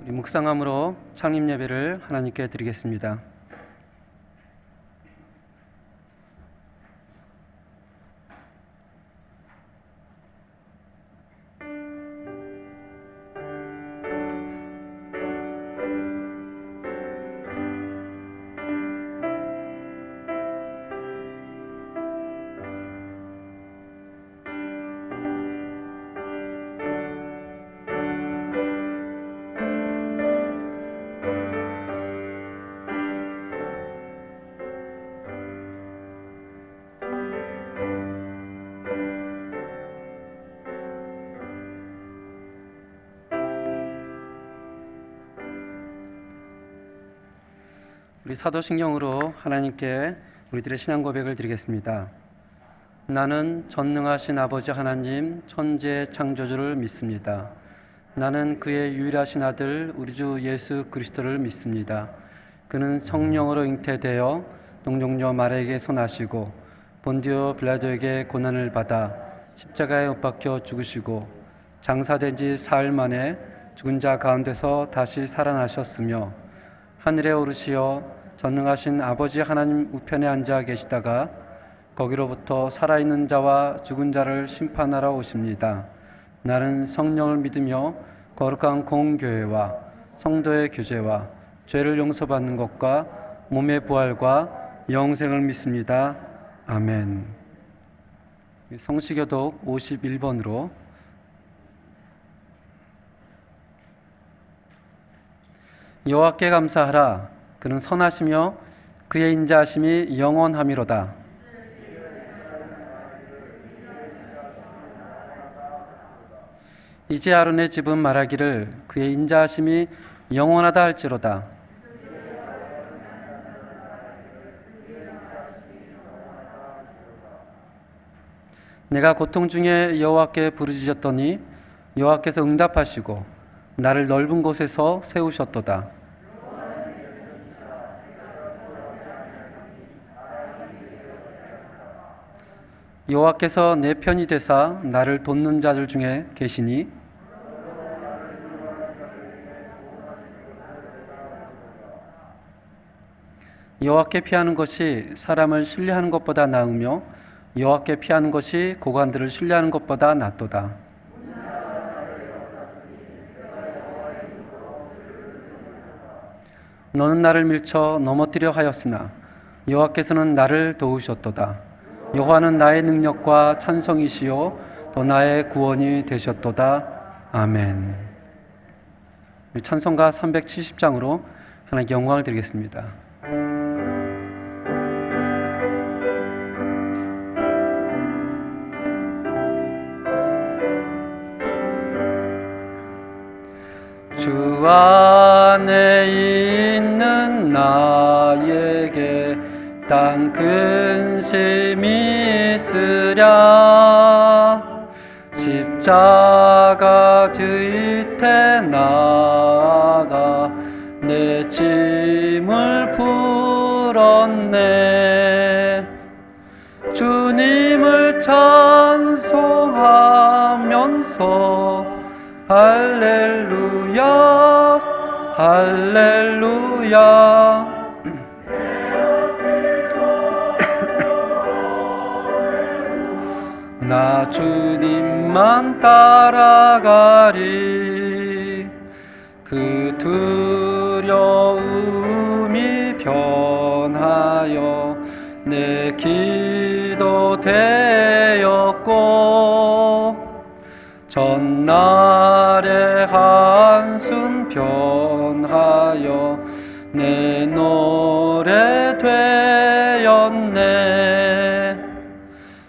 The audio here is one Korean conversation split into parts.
우리 묵상함으로 창립 예배를 하나님께 드리겠습니다. 우리 사도신경으로 하나님께 우리들의 신앙 고백을 드리겠습니다. 나는 전능하신 아버지 하나님 천지의 창조주를 믿습니다. 나는 그의 유일하신 아들 우리 주 예수 그리스도를 믿습니다. 그는 성령으로 잉태되어 동정녀 마리아에게 손하시고 본디오 빌라도에게 고난을 받아 십자가에 못 박혀 죽으시고 장사된 지 사흘 만에 죽은 자 가운데서 다시 살아나셨으며 하늘에 오르시어 전능하신 아버지 하나님 우편에 앉아 계시다가 거기로부터 살아있는 자와 죽은 자를 심판하러 오십니다. 나는 성령을 믿으며 거룩한 공교회와 성도의 교제와 죄를 용서받는 것과 몸의 부활과 영생을 믿습니다. 아멘. 성시교독 51번으로 여호와께 감사하라. 그는 선하시며 그의 인자하심이 영원하미로다. 이제 아론의 집은 말하기를 그의 인자하심이 영원하다 할지로다. 내가 고통 중에 여호와께 부르짖었더니 여호와께서 응답하시고 나를 넓은 곳에서 세우셨도다. 여호와께서 내 편이 되사 나를 돕는 자들 중에 계시니 여호와께 피하는 것이 사람을 신뢰하는 것보다 나으며 여호와께 피하는 것이 고관들을 신뢰하는 것보다 낫도다. 너는 나를 밀쳐 넘어뜨려 하였으나 여호와께서는 나를 도우셨도다. 여호와는 나의 능력과 찬송이시요 또 나의 구원이 되셨도다. 아멘. 찬송가 370장으로 하나님께 영광을 드리겠습니다. 주 안에 있는 나에게 땅 근심이 있으랴. 십자가 뒤태 나아가 내 짐을 풀었네. 주님을 찬송하면서 할렐루야 할렐루야. 나 주님만 따라가리. 그 두려움이 변하여 내 기도 되었고 전날의 한숨 변하여 내 노래 되었네.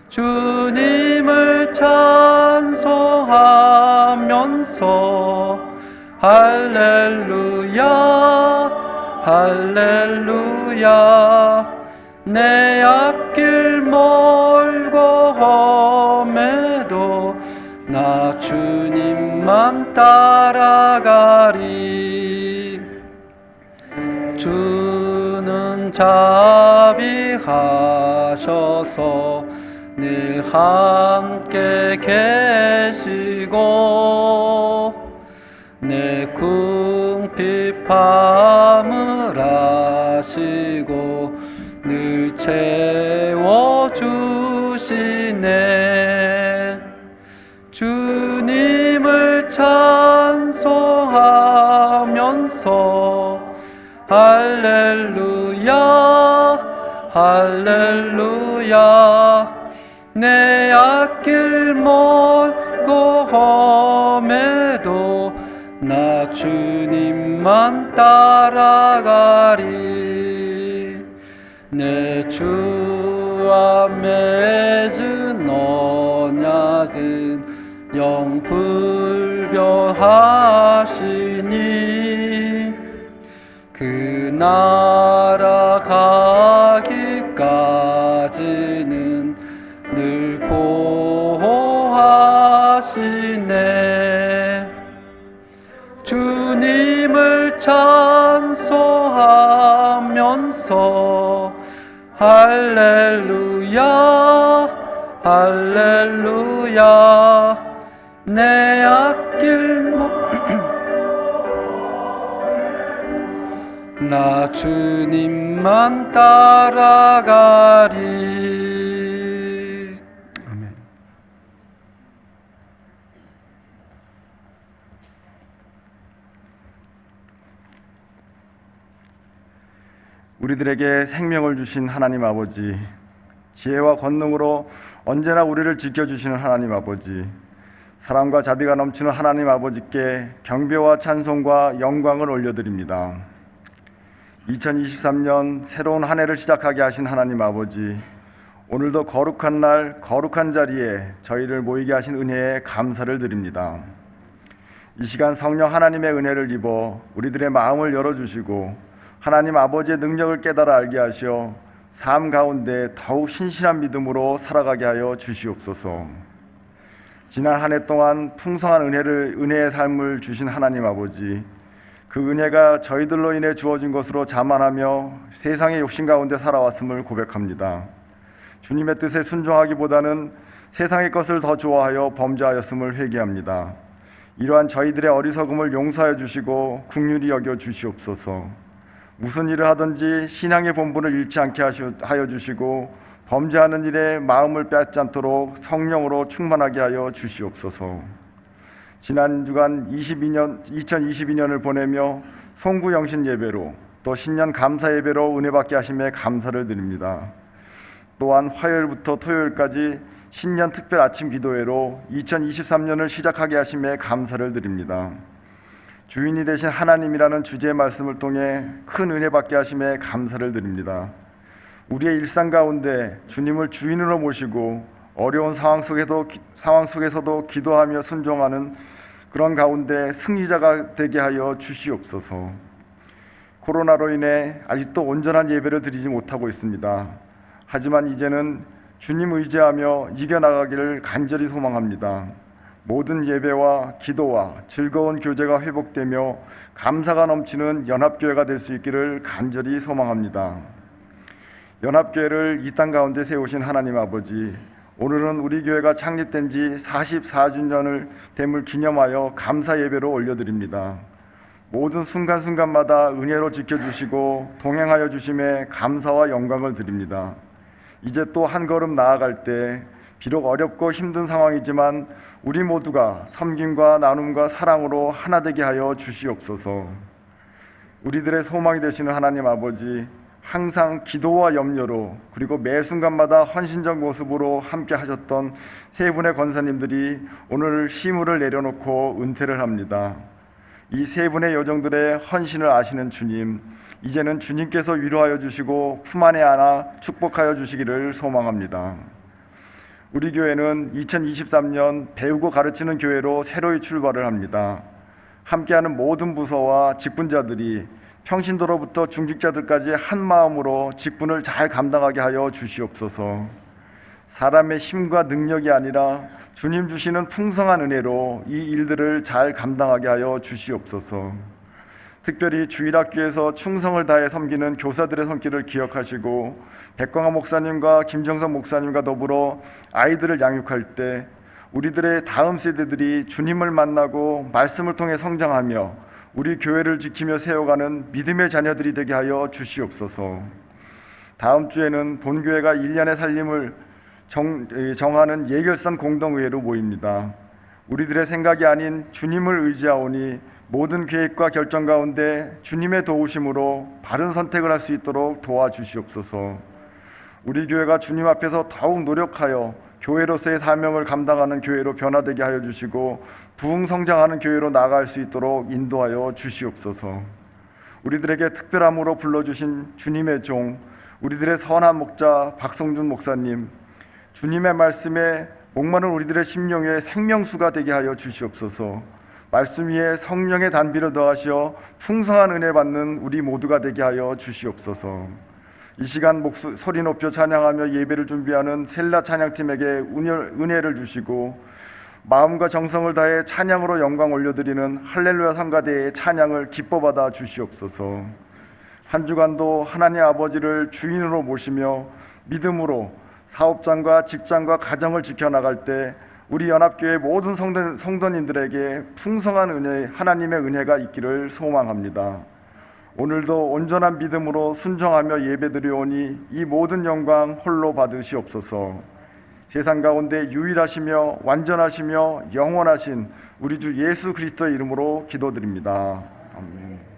주님을 찬송하면서 할렐루야 할렐루야. 내 앞길 멀고 험해도 나 주님만 따라가리. 주는 자비하셔서 늘 함께 계시고 내 궁 밤을 아시고 늘 채워주시네. 주님을 찬송하면서 할렐루야 할렐루야. 내 앞길 멀고 험해도 나 주님만 따라가리. 내 주와 맺은 언약은 영불변하시니 그 나라 가기까지는 늘 보호하시네. 주님을 찬송하면서 할렐루야 할렐루야. 내 앞길 나 주님만 따라가리. 아멘. 우리들에게 생명을 주신 하나님 아버지, 지혜와 권능으로 언제나 우리를 지켜주시는 하나님 아버지, 사랑과 자비가 넘치는 하나님 아버지께 경배와 찬송과 영광을 올려드립니다. 2023년 새로운 한 해를 시작하게 하신 하나님 아버지, 오늘도 거룩한 날 거룩한 자리에 저희를 모이게 하신 은혜에 감사를 드립니다. 이 시간 성령 하나님의 은혜를 입어 우리들의 마음을 열어주시고 하나님 아버지의 능력을 깨달아 알게 하시어 삶 가운데 더욱 신실한 믿음으로 살아가게 하여 주시옵소서. 지난 한 해 동안 풍성한 은혜의 삶을 주신 하나님 아버지, 그 은혜가 저희들로 인해 주어진 것으로 자만하며 세상의 욕심 가운데 살아왔음을 고백합니다. 주님의 뜻에 순종하기보다는 세상의 것을 더 좋아하여 범죄하였음을 회개합니다. 이러한 저희들의 어리석음을 용서하여 주시고 긍휼히 여겨 주시옵소서. 무슨 일을 하든지 신앙의 본분을 잃지 않게 하여 주시고 범죄하는 일에 마음을 빼앗지 않도록 성령으로 충만하게 하여 주시옵소서. 지난 주간 2022년을 보내며 송구 영신 예배로 또 신년 감사 예배로 은혜 받게 하심에 감사를 드립니다. 또한 화요일부터 토요일까지 신년 특별 아침 기도회로 2023년을 시작하게 하심에 감사를 드립니다. 주인이 되신 하나님이라는 주제의 말씀을 통해 큰 은혜 받게 하심에 감사를 드립니다. 우리의 일상 가운데 주님을 주인으로 모시고 어려운 상황 속에서도 기도하며 순종하는 그런 가운데 승리자가 되게 하여 주시옵소서. 코로나로 인해 아직도 온전한 예배를 드리지 못하고 있습니다. 하지만 이제는 주님 의지하며 이겨나가기를 간절히 소망합니다. 모든 예배와 기도와 즐거운 교제가 회복되며 감사가 넘치는 연합교회가 될 수 있기를 간절히 소망합니다. 연합교회를 이 땅 가운데 세우신 하나님 아버지, 오늘은 우리 교회가 창립된 지 44주년을 됨을 기념하여 감사 예배로 올려드립니다. 모든 순간순간마다 은혜로 지켜주시고 동행하여 주심에 감사와 영광을 드립니다. 이제 또 한 걸음 나아갈 때 비록 어렵고 힘든 상황이지만 우리 모두가 섬김과 나눔과 사랑으로 하나 되게 하여 주시옵소서. 우리들의 소망이 되시는 하나님 아버지, 항상 기도와 염려로 그리고 매 순간마다 헌신적 모습으로 함께 하셨던 세 분의 권사님들이 오늘 시무를 내려놓고 은퇴를 합니다. 이 세 분의 여정들의 헌신을 아시는 주님, 이제는 주님께서 위로하여 주시고 품 안에 안아 축복하여 주시기를 소망합니다. 우리 교회는 2023년 배우고 가르치는 교회로 새로이 출발을 합니다. 함께하는 모든 부서와 직분자들이 평신도로부터 중직자들까지 한 마음으로 직분을 잘 감당하게 하여 주시옵소서. 사람의 힘과 능력이 아니라 주님 주시는 풍성한 은혜로 이 일들을 잘 감당하게 하여 주시옵소서. 특별히 주일학교에서 충성을 다해 섬기는 교사들의 손길을 기억하시고 백광화 목사님과 김정선 목사님과 더불어 아이들을 양육할 때 우리들의 다음 세대들이 주님을 만나고 말씀을 통해 성장하며 우리 교회를 지키며 세워가는 믿음의 자녀들이 되게 하여 주시옵소서. 다음 주에는 본교회가 1년의 살림을 정하는 예결선 공동회의로 모입니다. 우리들의 생각이 아닌 주님을 의지하오니 모든 계획과 결정 가운데 주님의 도우심으로 바른 선택을 할 수 있도록 도와주시옵소서. 우리 교회가 주님 앞에서 더욱 노력하여 교회로서의 사명을 감당하는 교회로 변화되게 하여 주시고 부흥성장하는 교회로 나아갈 수 있도록 인도하여 주시옵소서. 우리들에게 특별함으로 불러주신 주님의 종, 우리들의 선한 목자 박성준 목사님, 주님의 말씀에 목마른 우리들의 심령에 생명수가 되게 하여 주시옵소서. 말씀 위에 성령의 단비를 더하시어 풍성한 은혜 받는 우리 모두가 되게 하여 주시옵소서. 이 시간 소리 높여 찬양하며 예배를 준비하는 셀라 찬양팀에게 은혜를 주시고 마음과 정성을 다해 찬양으로 영광 올려드리는 할렐루야 성가대의 찬양을 기뻐 받아 주시옵소서. 한 주간도 하나님 아버지를 주인으로 모시며 믿음으로 사업장과 직장과 가정을 지켜나갈 때 우리 연합교회 모든 성도님들에게 풍성한 은혜, 하나님의 은혜가 있기를 소망합니다. 오늘도 온전한 믿음으로 순종하며 예배드리오니 이 모든 영광 홀로 받으시옵소서. 세상 가운데 유일하시며 완전하시며 영원하신 우리 주 예수 그리스도의 이름으로 기도드립니다. 아멘.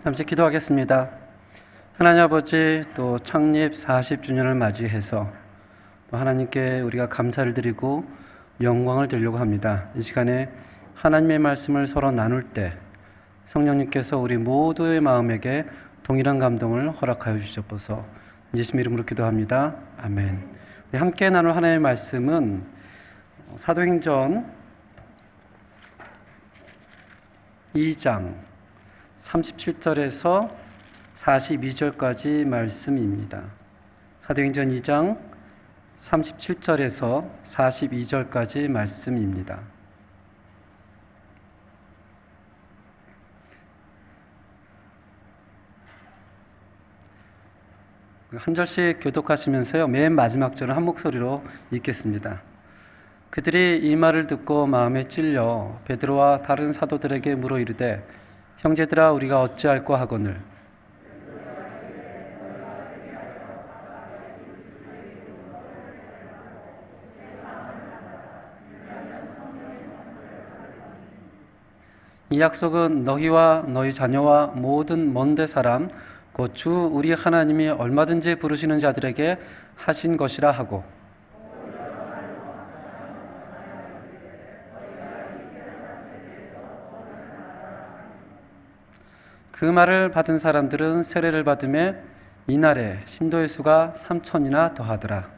잠시 기도하겠습니다. 하나님 아버지, 또 창립 40주년을 맞이해서 또 하나님께 우리가 감사를 드리고 영광을 드리려고 합니다. 이 시간에 하나님의 말씀을 서로 나눌 때 성령님께서 우리 모두의 마음에게 동일한 감동을 허락하여 주시옵소서. 예수님 이름으로 기도합니다. 아멘. 우리 함께 나눌 하나님의 말씀은 사도행전 2장 37절에서 42절까지 말씀입니다. 사도행전 2장 37절에서 42절까지 말씀입니다. 한 절씩 교독하시면서요, 맨 마지막 절은 한 목소리로 읽겠습니다. 그들이 이 말을 듣고 마음에 찔려 베드로와 다른 사도들에게 물어 이르되 형제들아 우리가 어찌할꼬 하거늘 이 약속은 너희와 너희 자녀와 모든 먼데 사람 곧 주 우리 하나님이 얼마든지 부르시는 자들에게 하신 것이라 하고 그 말을 받은 사람들은 세례를 받음에 이날에 신도의 수가 3,000이나 더하더라.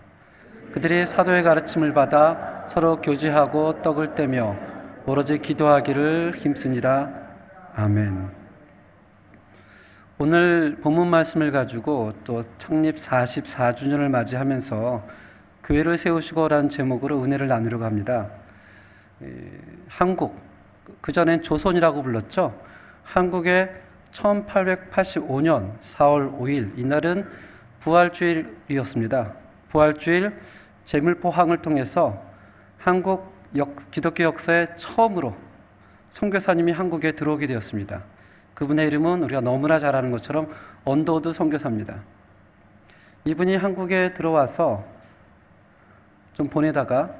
그들이 사도의 가르침을 받아 서로 교제하고 떡을 떼며 오로지 기도하기를 힘쓰니라. 아멘. 오늘 본문 말씀을 가지고 또 창립 44주년을 맞이하면서 교회를 세우시고라는 제목으로 은혜를 나누려고 합니다. 한국, 그전엔 조선이라고 불렀죠. 한국의 1885년 4월 5일 이날은 부활주일이었습니다. 부활주일 제물포항을 통해서 한국 기독교 역사에 처음으로 선교사님이 한국에 들어오게 되었습니다. 그분의 이름은 우리가 너무나 잘 아는 것처럼 언더우드 선교사입니다. 이분이 한국에 들어와서 좀 보내다가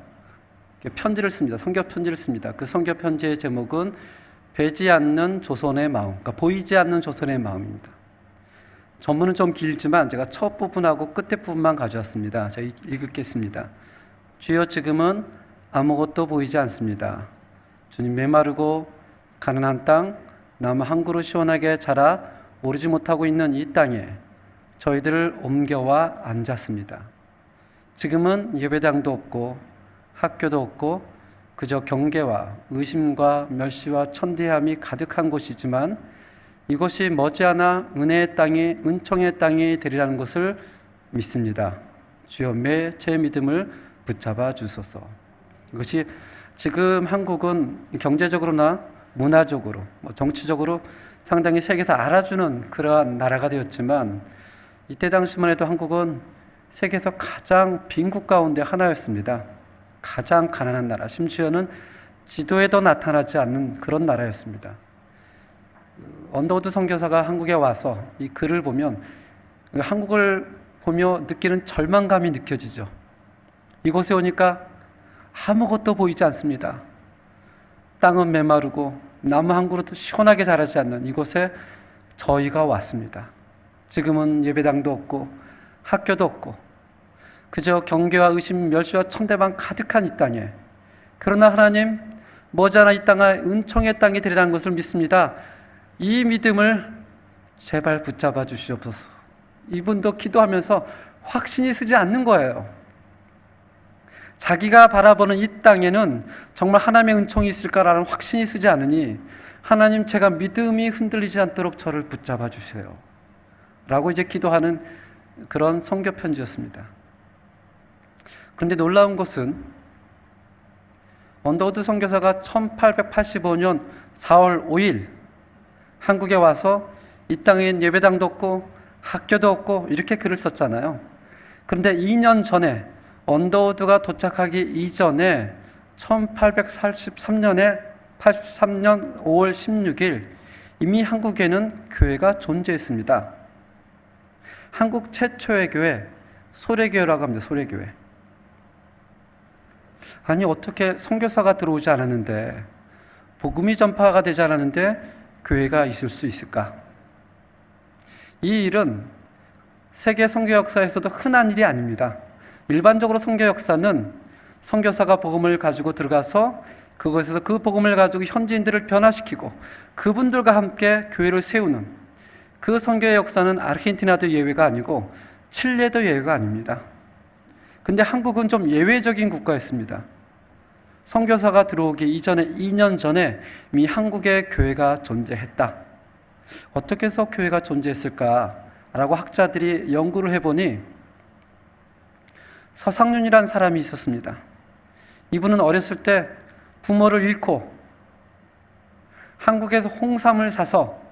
편지를 씁니다. 선교 편지를 씁니다. 그 선교 편지의 제목은 배지 않는 조선의 마음, 그러니까 보이지 않는 조선의 마음입니다. 전문은 좀 길지만 제가 첫 부분하고 끝에 부분만 가져왔습니다. 제가 읽겠습니다. 주여 지금은 아무것도 보이지 않습니다. 주님 메마르고 가난한 땅, 나무 한 그루 시원하게 자라 오르지 못하고 있는 이 땅에 저희들을 옮겨와 앉았습니다. 지금은 예배당도 없고 학교도 없고 그저 경계와 의심과 멸시와 천대함이 가득한 곳이지만 이곳이 머지않아 은혜의 땅이 은총의 땅이 되리라는 것을 믿습니다. 주여 제 믿음을 붙잡아 주소서. 이것이 지금 한국은 경제적으로나 문화적으로 정치적으로 상당히 세계에서 알아주는 그러한 나라가 되었지만 이때 당시만 해도 한국은 세계에서 가장 빈국 가운데 하나였습니다. 가장 가난한 나라, 심지어는 지도에도 나타나지 않는 그런 나라였습니다. 언더우드 선교사가 한국에 와서 이 글을 보면 한국을 보며 느끼는 절망감이 느껴지죠. 이곳에 오니까 아무것도 보이지 않습니다. 땅은 메마르고 나무 한 그루도 시원하게 자라지 않는 이곳에 저희가 왔습니다. 지금은 예배당도 없고 학교도 없고 그저 경계와 의심, 멸시와 천대만 가득한 이 땅에 그러나 하나님 머지않아 이 땅은 은총의 땅이 되리라는 것을 믿습니다. 이 믿음을 제발 붙잡아 주시옵소서. 이분도 기도하면서 확신이 쓰지 않는 거예요. 자기가 바라보는 이 땅에는 정말 하나님의 은총이 있을까라는 확신이 쓰지 않으니 하나님 제가 믿음이 흔들리지 않도록 저를 붙잡아 주세요 라고 이제 기도하는 그런 선교 편지였습니다. 그런데 놀라운 것은 언더우드 선교사가 1885년 4월 5일 한국에 와서 이 땅엔 예배당도 없고 학교도 없고 이렇게 글을 썼잖아요. 그런데 2년 전에 언더우드가 도착하기 이전에 1883년 5월 16일 이미 한국에는 교회가 존재했습니다. 한국 최초의 교회 소래교회라고 합니다. 소래교회. 아니 어떻게 선교사가 들어오지 않았는데 복음이 전파가 되지 않았는데 교회가 있을 수 있을까? 이 일은 세계 선교 역사에서도 흔한 일이 아닙니다. 일반적으로 선교 역사는 선교사가 복음을 가지고 들어가서 그곳에서 그 복음을 가지고 현지인들을 변화시키고 그분들과 함께 교회를 세우는 그 선교의 역사는 아르헨티나도 예외가 아니고 칠레도 예외가 아닙니다. 근데 한국은 좀 예외적인 국가였습니다. 선교사가 들어오기 이전에 2년 전에 이미 한국에 교회가 존재했다. 어떻게 해서 교회가 존재했을까라고 학자들이 연구를 해보니 서상윤이라는 사람이 있었습니다. 이분은 어렸을 때 부모를 잃고 한국에서 홍삼을 사서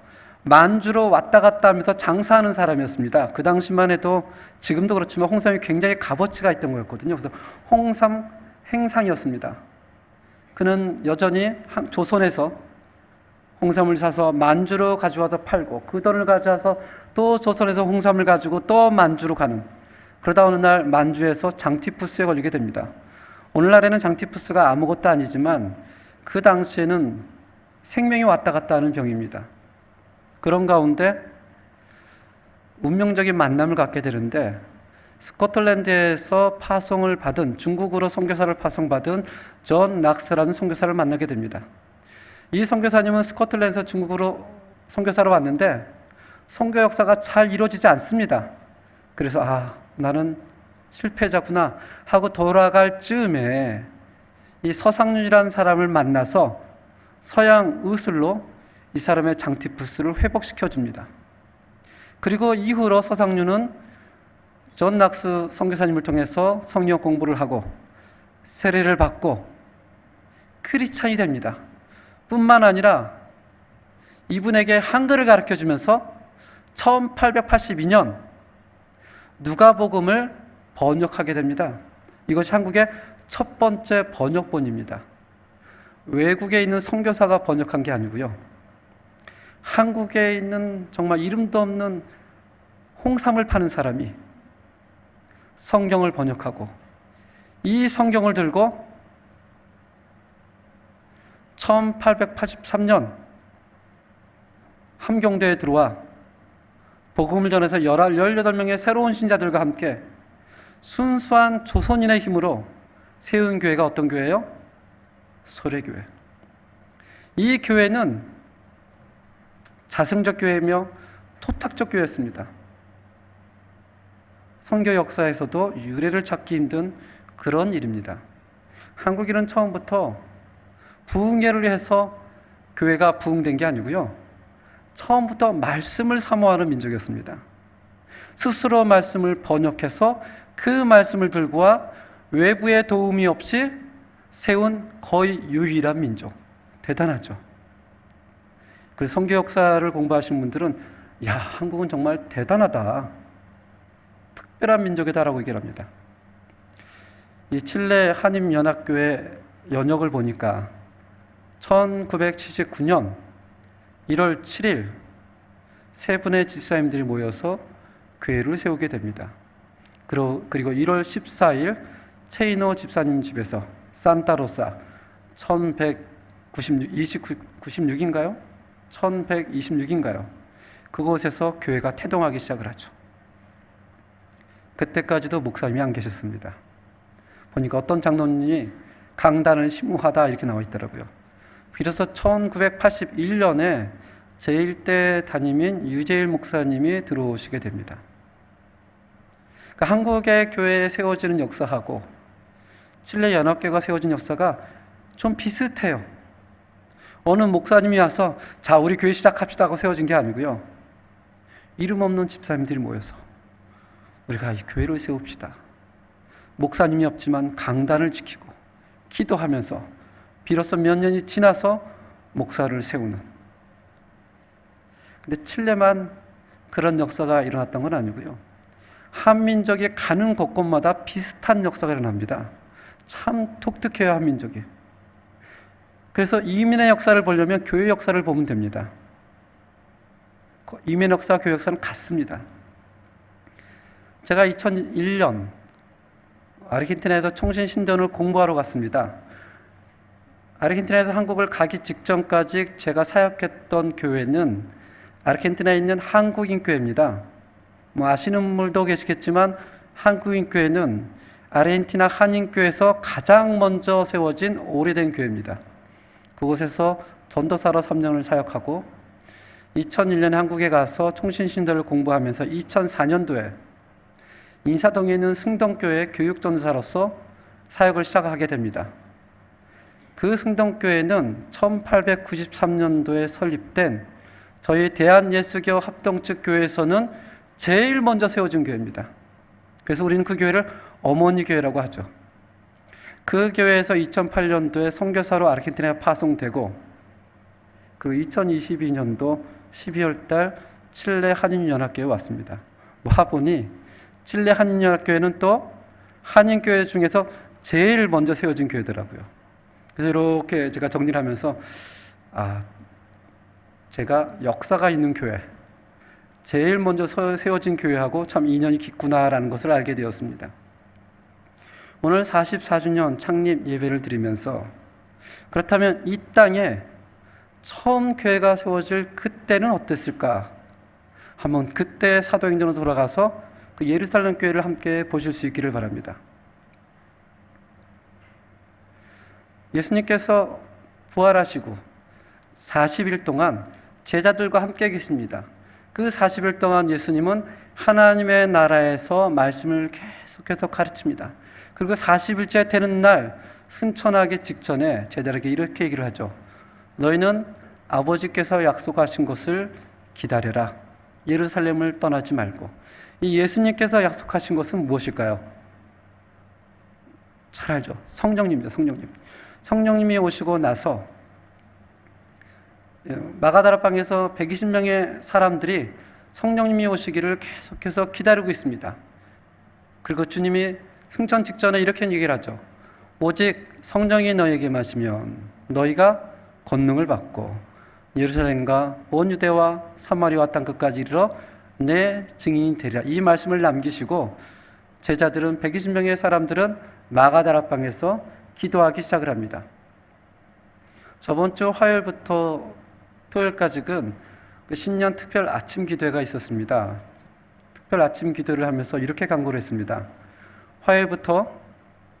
만주로 왔다 갔다 하면서 장사하는 사람이었습니다. 그 당시만 해도 지금도 그렇지만 홍삼이 굉장히 값어치가 있던 거였거든요. 그래서 홍삼 행상이었습니다. 그는 여전히 조선에서 홍삼을 사서 만주로 가져와서 팔고 그 돈을 가져와서 또 조선에서 홍삼을 가지고 또 만주로 가는, 그러다 어느 날 만주에서 장티푸스에 걸리게 됩니다. 오늘날에는 장티푸스가 아무것도 아니지만 그 당시에는 생명이 왔다 갔다 하는 병입니다. 그런 가운데 운명적인 만남을 갖게 되는데 스코틀랜드에서 파송을 받은, 중국으로 선교사를 파송받은 존 낙스라는 선교사를 만나게 됩니다. 이 선교사님은 스코틀랜드에서 중국으로 선교사로 왔는데 선교 역사가 잘 이루어지지 않습니다. 그래서 나는 실패자구나 하고 돌아갈 즈음에 이 서상윤이라는 사람을 만나서 서양 의술로 이 사람의 장티푸스를 회복시켜 줍니다. 그리고 이후로 서상윤은 존 낙스 선교사님을 통해서 성경 공부를 하고 세례를 받고 크리스찬이 됩니다. 뿐만 아니라 이분에게 한글을 가르쳐 주면서 1882년 누가복음을 번역하게 됩니다. 이것이 한국의 첫 번째 번역본입니다. 외국에 있는 선교사가 번역한 게 아니고요. 한국에 있는 정말 이름도 없는 홍삼을 파는 사람이 성경을 번역하고 이 성경을 들고 1883년 함경도에 들어와 복음을 전해서 18명의 새로운 신자들과 함께 순수한 조선인의 힘으로 세운 교회가 어떤 교회예요? 소래교회. 이 교회는 자승적 교회이며 토착적 교회였습니다. 선교 역사에서도 유래를 찾기 힘든 그런 일입니다. 한국인은 처음부터 부흥회를 해서 교회가 부흥된 게 아니고요. 처음부터 말씀을 사모하는 민족이었습니다. 스스로 말씀을 번역해서 그 말씀을 들고 와 외부의 도움이 없이 세운 거의 유일한 민족. 대단하죠. 그래서 선교 역사를 공부하신 분들은 한국은 정말 대단하다, 특별한 민족이다라고 얘기를 합니다. 이 칠레 한인연합교회 연역을 보니까 1979년 1월 7일 세 분의 집사님들이 모여서 교회를 세우게 됩니다. 그리고 1월 14일 체이노 집사님 집에서 산타로사 1126인가요? 1126인가요? 그곳에서 교회가 태동하기 시작을 하죠. 그때까지도 목사님이 안 계셨습니다. 보니까 어떤 장로님이 강단을 심우하다 이렇게 나와 있더라고요. 비로소 1981년에 제1대 담임인 유재일 목사님이 들어오시게 됩니다. 그러니까 한국의 교회에 세워지는 역사하고 칠레 연합교회가 세워진 역사가 좀 비슷해요. 어느 목사님이 와서 우리 교회 시작합시다 하고 세워진 게 아니고요. 이름 없는 집사님들이 모여서 우리가 이 교회를 세웁시다. 목사님이 없지만 강단을 지키고 기도하면서 비로소 몇 년이 지나서 목사를 세우는. 근데 칠레만 그런 역사가 일어났던 건 아니고요. 한민족이 가는 곳곳마다 비슷한 역사가 일어납니다. 참 독특해요, 한민족이. 그래서 이민의 역사를 보려면 교회 역사를 보면 됩니다. 이민 역사와 교회 역사는 같습니다. 제가 2001년 아르헨티나에서 총신 신전을 공부하러 갔습니다. 아르헨티나에서 한국을 가기 직전까지 제가 사역했던 교회는 아르헨티나에 있는 한국인 교회입니다. 뭐 아시는 분도 계시겠지만 한국인 교회는 아르헨티나 한인교회에서 가장 먼저 세워진 오래된 교회입니다. 그곳에서 전도사로 3년을 사역하고 2001년에 한국에 가서 통신신도를 공부하면서 2004년도에 인사동에 있는 승동교회 교육전도사로서 사역을 시작하게 됩니다. 그 승동교회는 1893년도에 설립된 저희 대한예수교 합동측 교회에서는 제일 먼저 세워진 교회입니다. 그래서 우리는 그 교회를 어머니 교회라고 하죠. 그 교회에서 2008년도에 선교사로 아르헨티나에 파송되고 그리고 2022년도 12월 달 칠레 한인연합교회에 왔습니다. 와보니 칠레 한인연합교회는 또 한인교회 중에서 제일 먼저 세워진 교회더라고요. 그래서 이렇게 제가 정리를 하면서 제가 역사가 있는 교회, 제일 먼저 세워진 교회하고 참 인연이 깊구나라는 것을 알게 되었습니다. 오늘 44주년 창립 예배를 드리면서 그렇다면 이 땅에 처음 교회가 세워질 그때는 어땠을까? 한번 그때 사도행전으로 돌아가서 그 예루살렘 교회를 함께 보실 수 있기를 바랍니다. 예수님께서 부활하시고 40일 동안 제자들과 함께 계십니다. 그 40일 동안 예수님은 하나님의 나라에서 말씀을 계속해서 가르칩니다. 그리고 40일째 되는 날 승천하기 직전에 제자들에게 이렇게 얘기를 하죠. 너희는 아버지께서 약속하신 것을 기다려라. 예루살렘을 떠나지 말고. 이 예수님께서 약속하신 것은 무엇일까요? 잘 알죠. 성령님입니다. 성령님. 성령님이 오시고 나서 마가다락방에서 120명의 사람들이 성령님이 오시기를 계속해서 기다리고 있습니다. 그리고 주님이 승천 직전에 이렇게 얘기를 하죠. 오직 성령이 너에게 마시면 너희가 권능을 받고 예루살렘과 온 유대와 사마리아 땅 끝까지 이르러 내 증인이 되리라. 이 말씀을 남기시고 제자들은 120명의 사람들은 마가다락방에서 기도하기 시작을 합니다. 저번 주 화요일부터 토요일까지는 신년 특별 아침 기도회가 있었습니다. 특별 아침 기도를 하면서 이렇게 강구를 했습니다. 화요일부터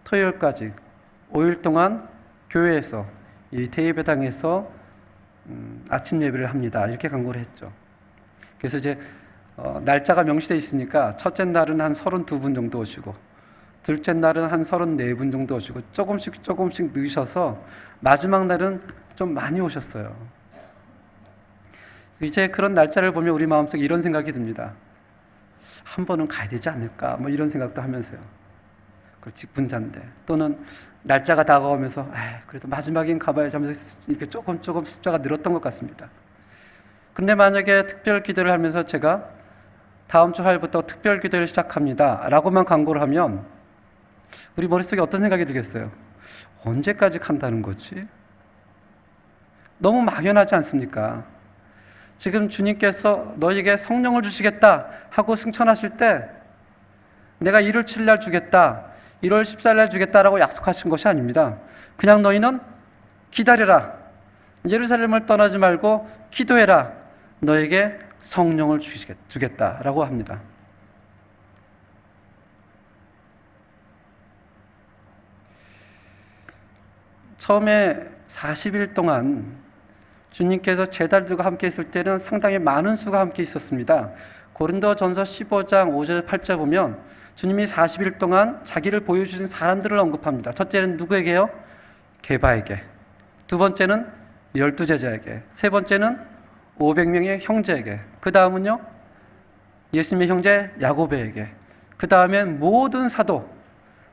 토요일까지 5일 동안 교회에서 이 대예배당에서 아침 예배를 합니다. 이렇게 강구를 했죠. 그래서 이제 날짜가 명시되어 있으니까 첫째 날은 한 32분 정도 오시고 둘째 날은 한 34분 정도 오시고 조금씩 늦으셔서 마지막 날은 좀 많이 오셨어요. 이제 그런 날짜를 보면 우리 마음속에 이런 생각이 듭니다. 한 번은 가야 되지 않을까 뭐 이런 생각도 하면서요. 그렇지 분자인데 또는 날짜가 다가오면서 그래도 마지막엔 가봐야지 하면서 이렇게 조금 숫자가 늘었던 것 같습니다. 근데 만약에 특별 기도를 하면서 제가 다음 주 화요일부터 특별 기도를 시작합니다 라고만 광고를 하면 우리 머릿속에 어떤 생각이 들겠어요? 언제까지 간다는 거지? 너무 막연하지 않습니까? 지금 주님께서 너에게 성령을 주시겠다 하고 승천하실 때 내가 1월 7일 주겠다 1월 14일 주겠다라고 약속하신 것이 아닙니다. 그냥 너희는 기다려라. 예루살렘을 떠나지 말고 기도해라. 너에게 성령을 주겠다라고 합니다. 처음에 40일 동안 주님께서 제자들과 함께 있을 때는 상당히 많은 수가 함께 있었습니다. 고린도전서 15장 5절 8절 보면 주님이 40일 동안 자기를 보여주신 사람들을 언급합니다. 첫째는 누구에게요? 게바에게. 두 번째는 12제자에게. 세 번째는 500명의 형제에게. 그 다음은요? 예수님의 형제 야고보에게. 그 다음엔 모든 사도,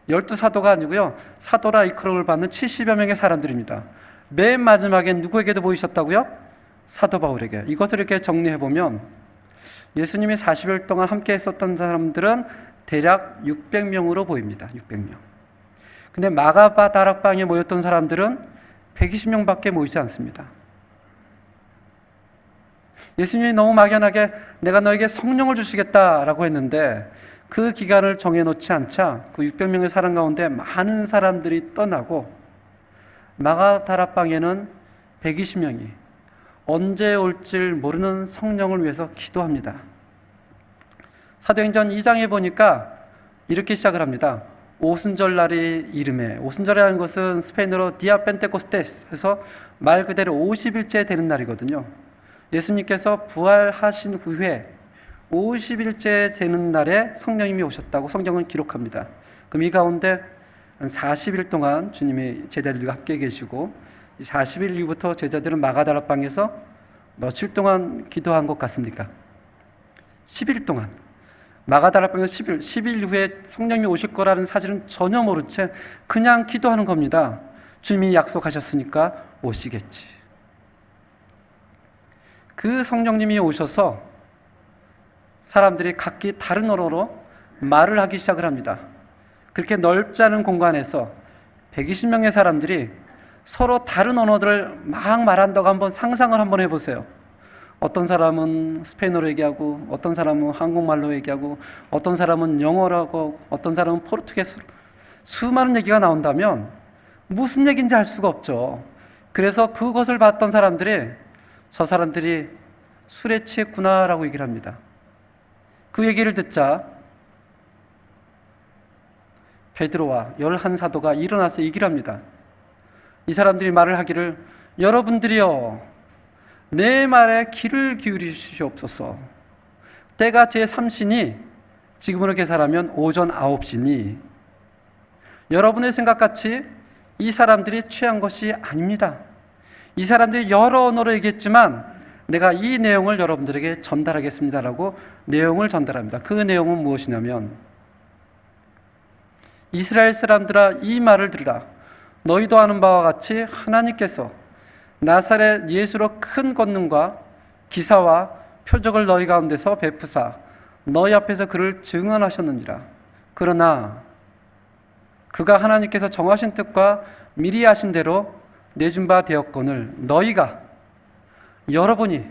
12사도가 아니고요. 사도라 이크롬을 받는 70여 명의 사람들입니다. 맨 마지막엔 누구에게도 보이셨다고요? 사도 바울에게. 이것을 이렇게 정리해보면 예수님이 40일 동안 함께 했었던 사람들은 대략 600명으로 보입니다. 600명. 근데 마가다락방에 모였던 사람들은 120명밖에 모이지 않습니다. 예수님이 너무 막연하게 내가 너에게 성령을 주시겠다라고 했는데 그 기간을 정해놓지 않자 그 600명의 사람 가운데 많은 사람들이 떠나고 마가다락방에는 120명이 언제 올줄 모르는 성령을 위해서 기도합니다. 사도행전 2장에 보니까 이렇게 시작을 합니다. 오순절날의 이름에, 오순절이라는 것은 스페인어로 디아 펜테코스테스 해서 말 그대로 50일째 되는 날이거든요. 예수님께서 부활하신 후에 50일째 되는 날에 성령님이 오셨다고 성경은 기록합니다. 그럼 이 가운데 한 40일 동안 주님이 제자들과 함께 계시고 40일 이후부터 제자들은 마가다락방에서 며칠 동안 기도한 것 같습니까? 10일 동안. 마가다락방에서 10일 후에 성령님이 오실 거라는 사실은 전혀 모른 채 그냥 기도하는 겁니다. 주님이 약속하셨으니까 오시겠지. 그 성령님이 오셔서 사람들이 각기 다른 언어로 말을 하기 시작을 합니다. 그렇게 넓지 않은 공간에서 120명의 사람들이 서로 다른 언어들을 막 말한다고 한번 상상을 한번 해보세요. 어떤 사람은 스페인어로 얘기하고, 어떤 사람은 한국말로 얘기하고, 어떤 사람은 영어로 하고, 어떤 사람은 포르투게스로, 수많은 얘기가 나온다면 무슨 얘기인지 알 수가 없죠. 그래서 그것을 봤던 사람들이 저 사람들이 술에 취했구나라고 얘기를 합니다. 그 얘기를 듣자 베드로와 11사도가 일어나서 얘기를 합니다. 이 사람들이 말을 하기를, 여러분들이여 내 말에 귀를 기울이시옵소서. 때가 제3시니 지금으로 계산하면 오전 9시니 여러분의 생각같이 이 사람들이 취한 것이 아닙니다. 이 사람들이 여러 언어로 얘기했지만 내가 이 내용을 여러분들에게 전달하겠습니다라고 내용을 전달합니다. 그 내용은 무엇이냐면, 이스라엘 사람들아 이 말을 들으라. 너희도 아는 바와 같이 하나님께서 나사렛 예수로 큰 권능과 기사와 표적을 너희 가운데서 베푸사 너희 앞에서 그를 증언하셨느니라. 그러나 그가 하나님께서 정하신 뜻과 미리 하신 대로 내준 바 되었거늘 너희가 여러분이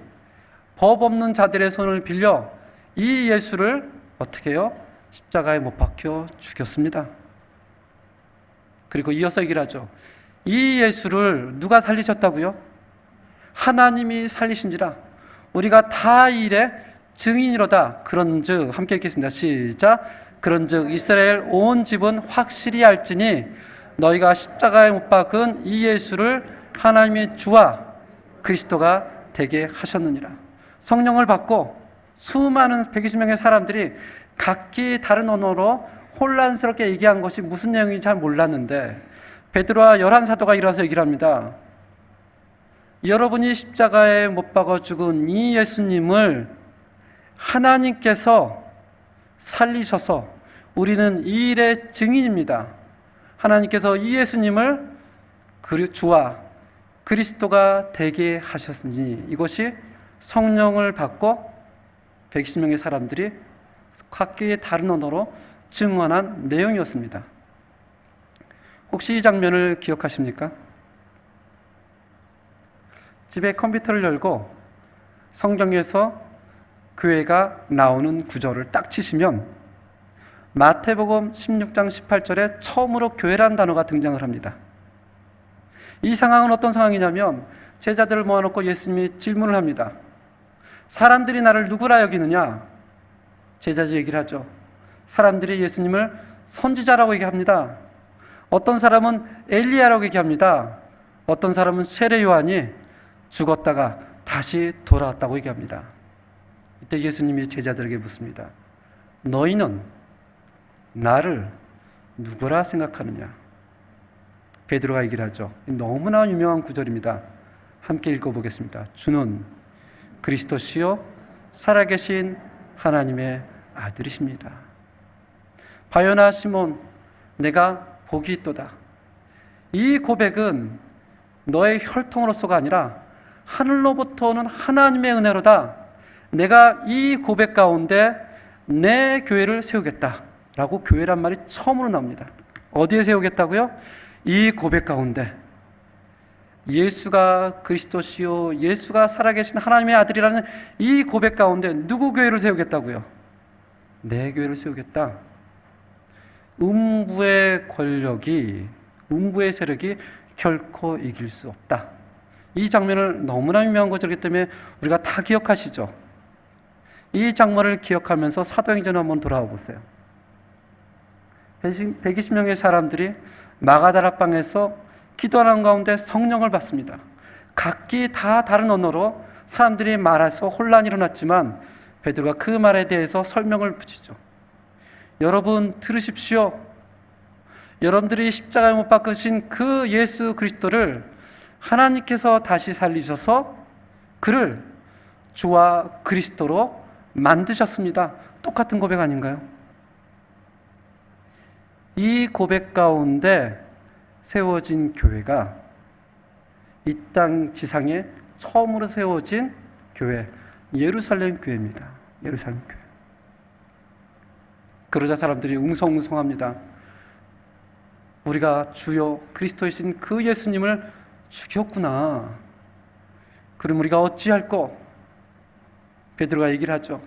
법 없는 자들의 손을 빌려 이 예수를 어떻게 해요? 십자가에 못 박혀 죽였습니다. 그리고 이어서 얘기를 하죠. 이 예수를 누가 살리셨다고요? 하나님이 살리신지라 우리가 다 이 일에 증인이로다. 그런즉 함께 읽겠습니다. 시작. 그런즉 이스라엘 온 집은 확실히 알지니 너희가 십자가에 못 박은 이 예수를 하나님의 주와 그리스도가 되게 하셨느니라. 성령을 받고 수많은 120명의 사람들이 각기 다른 언어로 혼란스럽게 얘기한 것이 무슨 내용인지 잘 몰랐는데 베드로와 11사도가 일어나서 얘기를 합니다. 여러분이 십자가에 못 박아 죽은 이 예수님을 하나님께서 살리셔서 우리는 이 일의 증인입니다. 하나님께서 이 예수님을 주와 그리스도가 되게 하셨으니 이것이 성령을 받고 120명의 사람들이 각기 다른 언어로 증언한 내용이었습니다. 혹시 이 장면을 기억하십니까? 집에 컴퓨터를 열고 성경에서 교회가 나오는 구절을 딱 치시면 마태복음 16장 18절에 처음으로 교회라는 단어가 등장을 합니다. 이 상황은 어떤 상황이냐면 제자들을 모아놓고 예수님이 질문을 합니다. 사람들이 나를 누구라 여기느냐? 제자들이 얘기를 하죠. 사람들이 예수님을 선지자라고 얘기합니다. 어떤 사람은 엘리야라고 얘기합니다. 어떤 사람은 세례 요한이 죽었다가 다시 돌아왔다고 얘기합니다. 이때 예수님이 제자들에게 묻습니다. 너희는 나를 누구라 생각하느냐? 베드로가 얘기를 하죠. 너무나 유명한 구절입니다. 함께 읽어보겠습니다. 주는 그리스도시요 살아계신 하나님의 아들이십니다. 바요나 시몬 내가 복이 있도다. 이 고백은 너의 혈통으로서가 아니라 하늘로부터 오는 하나님의 은혜로다. 내가 이 고백 가운데 내 교회를 세우겠다 라고 교회란 말이 처음으로 나옵니다. 어디에 세우겠다고요? 이 고백 가운데 예수가 그리스도시요 예수가 살아계신 하나님의 아들이라는 이 고백 가운데 누구 교회를 세우겠다고요? 내 교회를 세우겠다. 음부의 권력이, 음부의 세력이 결코 이길 수 없다. 이 장면을 너무나 유명한 것이기 때문에 우리가 다 기억하시죠? 이 장면을 기억하면서 사도행전을 한번 돌아와 보세요. 120명의 사람들이 마가다락방에서 기도하는 가운데 성령을 받습니다. 각기 다 다른 언어로 사람들이 말해서 혼란이 일어났지만 베드로가 그 말에 대해서 설명을 붙이죠. 여러분 들으십시오. 여러분들이 십자가에 못 박으신 그 예수 그리스도를 하나님께서 다시 살리셔서 그를 주와 그리스도로 만드셨습니다. 똑같은 고백 아닌가요? 이 고백 가운데 세워진 교회가 이 땅 지상에 처음으로 세워진 교회, 예루살렘 교회입니다. 예루살렘 교회. 그러자 사람들이 웅성웅성합니다. 우리가 주여 그리스도이신 그 예수님을 죽였구나. 그럼 우리가 어찌할꼬? 베드로가 얘기를 하죠.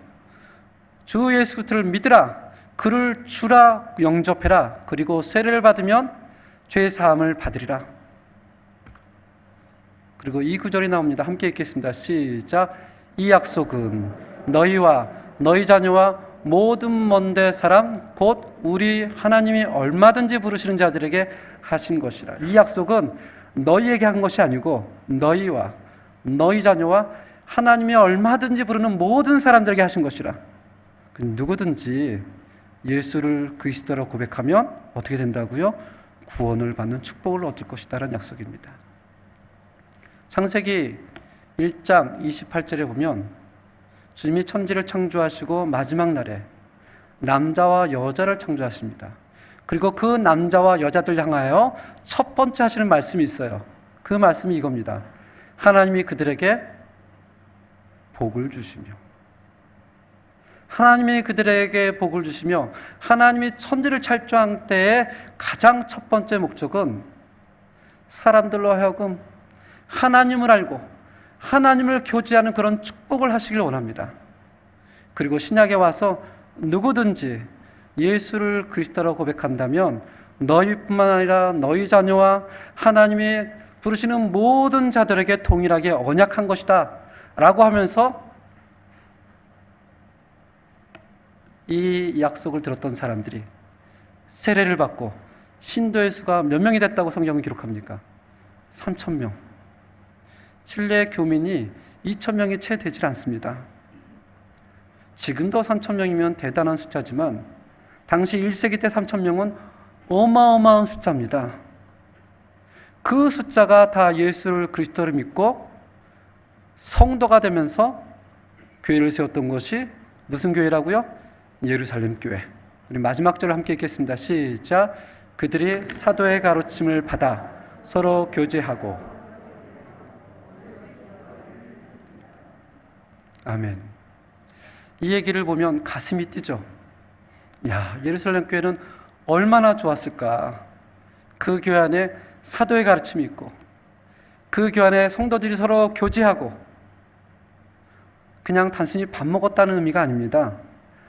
주 예수 그리스도를 믿으라. 그를 주라 영접해라. 그리고 세례를 받으면 죄 사함을 받으리라. 그리고 이 구절이 나옵니다. 함께 읽겠습니다. 시작. 이 약속은 너희와 너희 자녀와 모든 먼데 사람 곧 우리 하나님이 얼마든지 부르시는 자들에게 하신 것이라. 이 약속은 너희에게 한 것이 아니고 너희와 너희 자녀와 하나님이 얼마든지 부르는 모든 사람들에게 하신 것이라. 누구든지 예수를 그리스도라고 고백하면 어떻게 된다고요? 구원을 받는 축복을 얻을 것이다라는 약속입니다. 창세기 1장 28절에 보면 주님이 천지를 창조하시고 마지막 날에 남자와 여자를 창조하십니다. 그리고 그 남자와 여자들 향하여 첫 번째 하시는 말씀이 있어요. 그 말씀이 이겁니다. 하나님이 그들에게 복을 주시며, 하나님이 그들에게 복을 주시며, 하나님이 천지를 창조한 때의 가장 첫 번째 목적은 사람들로 하여금 하나님을 알고 하나님을 교제하는 그런 축복을 하시길 원합니다. 그리고 신약에 와서 누구든지 예수를 그리스도라고 고백한다면 너희뿐만 아니라 너희 자녀와 하나님이 부르시는 모든 자들에게 동일하게 언약한 것이다 라고 하면서 이 약속을 들었던 사람들이 세례를 받고 신도의 수가 몇 명이 됐다고 성경은 기록합니까? 3,000명. 칠레 교민이 2,000명이 채 되질 않습니다. 지금도 3,000명이면 대단한 숫자지만 당시 1세기 때 3,000명은 어마어마한 숫자입니다. 그 숫자가 다 예수를 그리스도를 믿고 성도가 되면서 교회를 세웠던 것이 무슨 교회라고요? 예루살렘 교회. 우리 마지막 절을 함께 읽겠습니다. 시작. 그들이 사도의 가르침을 받아 서로 교제하고. 아멘. 이 얘기를 보면 가슴이 뛰죠. 야, 예루살렘 교회는 얼마나 좋았을까. 그 교회 안에 사도의 가르침이 있고 그 교회 안에 성도들이 서로 교제하고, 그냥 단순히 밥 먹었다는 의미가 아닙니다.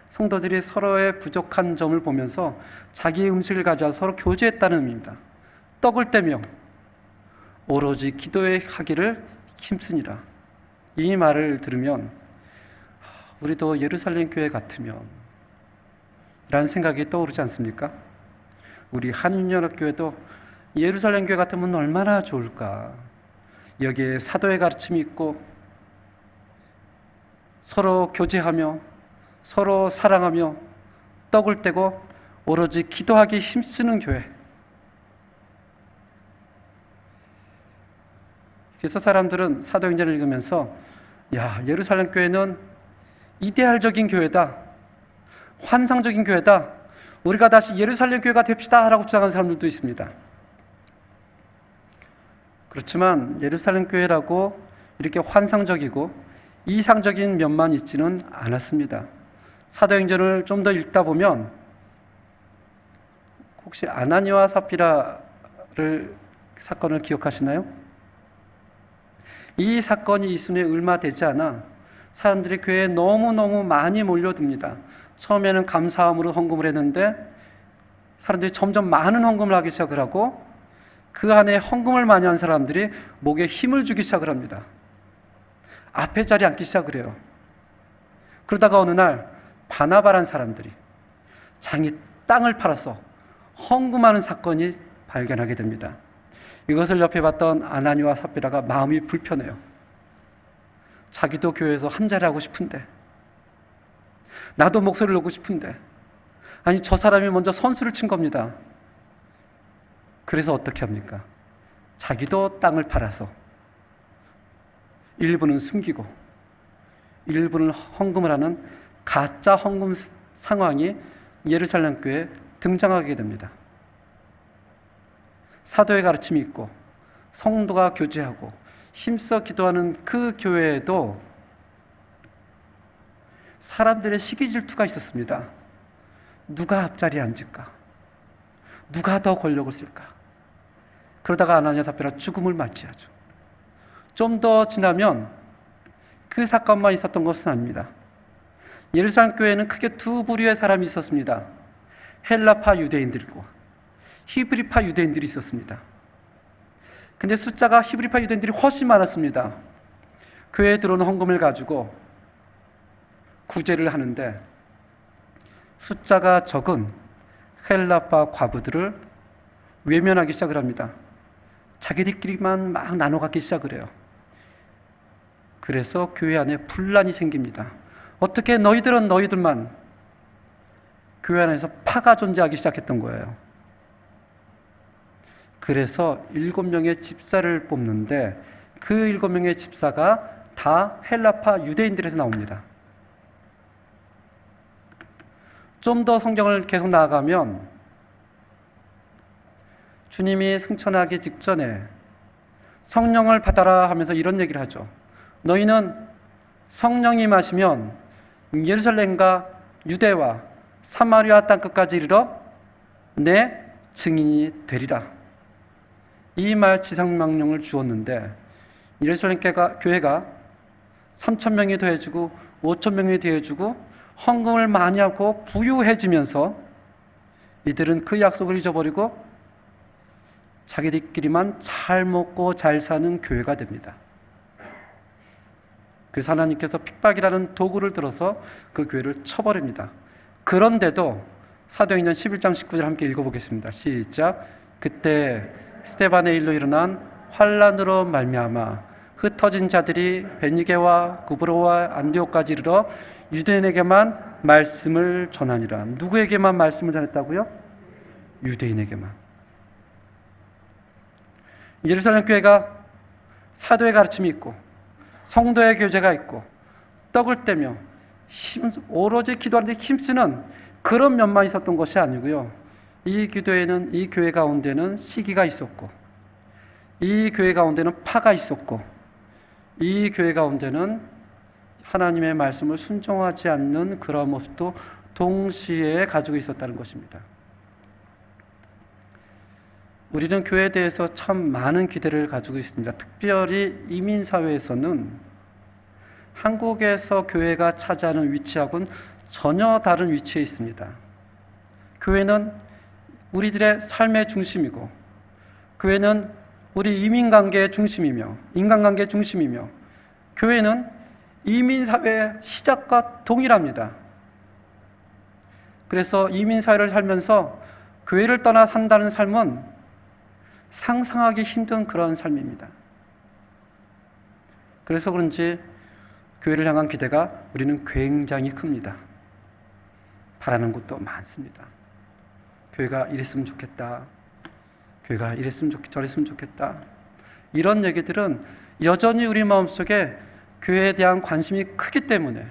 성도들이 서로의 부족한 점을 보면서 자기의 음식을 가져와서 서로 교제했다는 의미입니다. 떡을 떼며 오로지 기도하기를 힘쓰니라. 이 말을 들으면 우리도 예루살렘 교회 같으면 라는 생각이 떠오르지 않습니까? 우리 한인연합교회도 예루살렘 교회 같으면 얼마나 좋을까. 여기에 사도의 가르침이 있고 서로 교제하며 서로 사랑하며 떡을 떼고 오로지 기도하기 힘쓰는 교회. 그래서 사람들은 사도행전을 읽으면서 야, 예루살렘 교회는 이데알적인 교회다, 환상적인 교회다, 우리가 다시 예루살렘 교회가 됩시다 라고 주장하는 사람들도 있습니다. 그렇지만 예루살렘 교회라고 이렇게 환상적이고 이상적인 면만 있지는 않았습니다. 사도행전을 좀 더 읽다 보면 혹시 아나니와 삽비라를 사건을 기억하시나요? 이 사건이 있은 후에 얼마 되지 않아 사람들이 교회에 너무너무 많이 몰려듭니다. 처음에는 감사함으로 헌금을 했는데 사람들이 점점 많은 헌금을 하기 시작을 하고 그 안에 헌금을 많이 한 사람들이 목에 힘을 주기 시작을 합니다. 앞에 자리에 앉기 시작을 해요. 그러다가 어느 날 바나바란 사람들이 자기 땅을 팔아서 헌금하는 사건이 발견하게 됩니다. 이것을 옆에 봤던 아나니와 삽비라가 마음이 불편해요. 자기도 교회에서 한 자리 하고 싶은데, 나도 목소리를 내고 싶은데, 아니 저 사람이 먼저 선수를 친 겁니다. 그래서 어떻게 합니까? 자기도 땅을 팔아서 일부는 숨기고 일부는 헌금을 하는 가짜 헌금 상황이 예루살렘 교회에 등장하게 됩니다. 사도의 가르침이 있고 성도가 교제하고 힘써 기도하는 그 교회에도 사람들의 시기 질투가 있었습니다. 누가 앞자리에 앉을까? 누가 더 권력을 쓸까? 그러다가 아나니아 삽비라 죽음을 맞이하죠. 좀 더 지나면 그 사건만 있었던 것은 아닙니다. 예루살렘 교회에는 크게 두 부류의 사람이 있었습니다. 헬라파 유대인들이고 히브리파 유대인들이 있었습니다. 근데 숫자가 히브리파 유대인들이 훨씬 많았습니다. 교회에 들어온 헌금을 가지고 구제를 하는데 숫자가 적은 헬라파 과부들을 외면하기 시작을 합니다. 자기들끼리만 막 나눠 갖기 시작을 해요. 그래서 교회 안에 분란이 생깁니다. 어떻게 너희들은 너희들만, 교회 안에서 파가 존재하기 시작했던 거예요. 그래서 7명의 집사를 뽑는데 그 7명의 집사가 다 헬라파 유대인들에서 나옵니다. 좀 더 성경을 계속 나아가면 주님이 승천하기 직전에 성령을 받아라 하면서 이런 얘기를 하죠. 너희는 성령이 임하시면 예루살렘과 유대와 사마리아 땅끝까지 이르러 내 증인이 되리라. 이 말 지상명령을 주었는데 예루살렘 교회가 3,000명이 더해지고 5,000명이 더해지고 헌금을 많이 하고 부유해지면서 이들은 그 약속을 잊어버리고 자기들끼리만 잘 먹고 잘 사는 교회가 됩니다. 그래서 하나님께서 핍박이라는 도구를 들어서 그 교회를 쳐버립니다. 그런데도 사도행전 11장 19절 함께 읽어보겠습니다. 시작. 그때 스데반의 일로 일어난 환란으로 말미암아 흩어진 자들이 베니게와 구브로와 안디옥까지 이르러 유대인에게만 말씀을 전하니라. 누구에게만 말씀을 전했다고요? 유대인에게만. 예루살렘 교회가 사도의 가르침이 있고 성도의 교제가 있고 떡을 떼며 오로지 기도하는데 힘쓰는 그런 면만 있었던 것이 아니고요. 이 교회 가운데는 시기가 있었고 이 교회 가운데는 파가 있었고 이 교회 가운데는 하나님의 말씀을 순종하지 않는 그런 모습도 동시에 가지고 있었다는 것입니다. 우리는 교회에 대해서 참 많은 기대를 가지고 있습니다. 특별히 이민사회에서는 한국에서 교회가 차지하는 위치하고는 전혀 다른 위치에 있습니다. 교회는 우리들의 삶의 중심이고 교회는 우리 이민관계의 중심이며 인간관계의 중심이며 교회는 이민사회의 시작과 동일합니다. 그래서 이민사회를 살면서 교회를 떠나 산다는 삶은 상상하기 힘든 그런 삶입니다. 그래서 그런지 교회를 향한 기대가 우리는 굉장히 큽니다. 바라는 것도 많습니다. 교회가 이랬으면 좋겠다. 교회가 이랬으면 좋겠다. 저랬으면 좋겠다. 이런 얘기들은 여전히 우리 마음속에 교회에 대한 관심이 크기 때문에,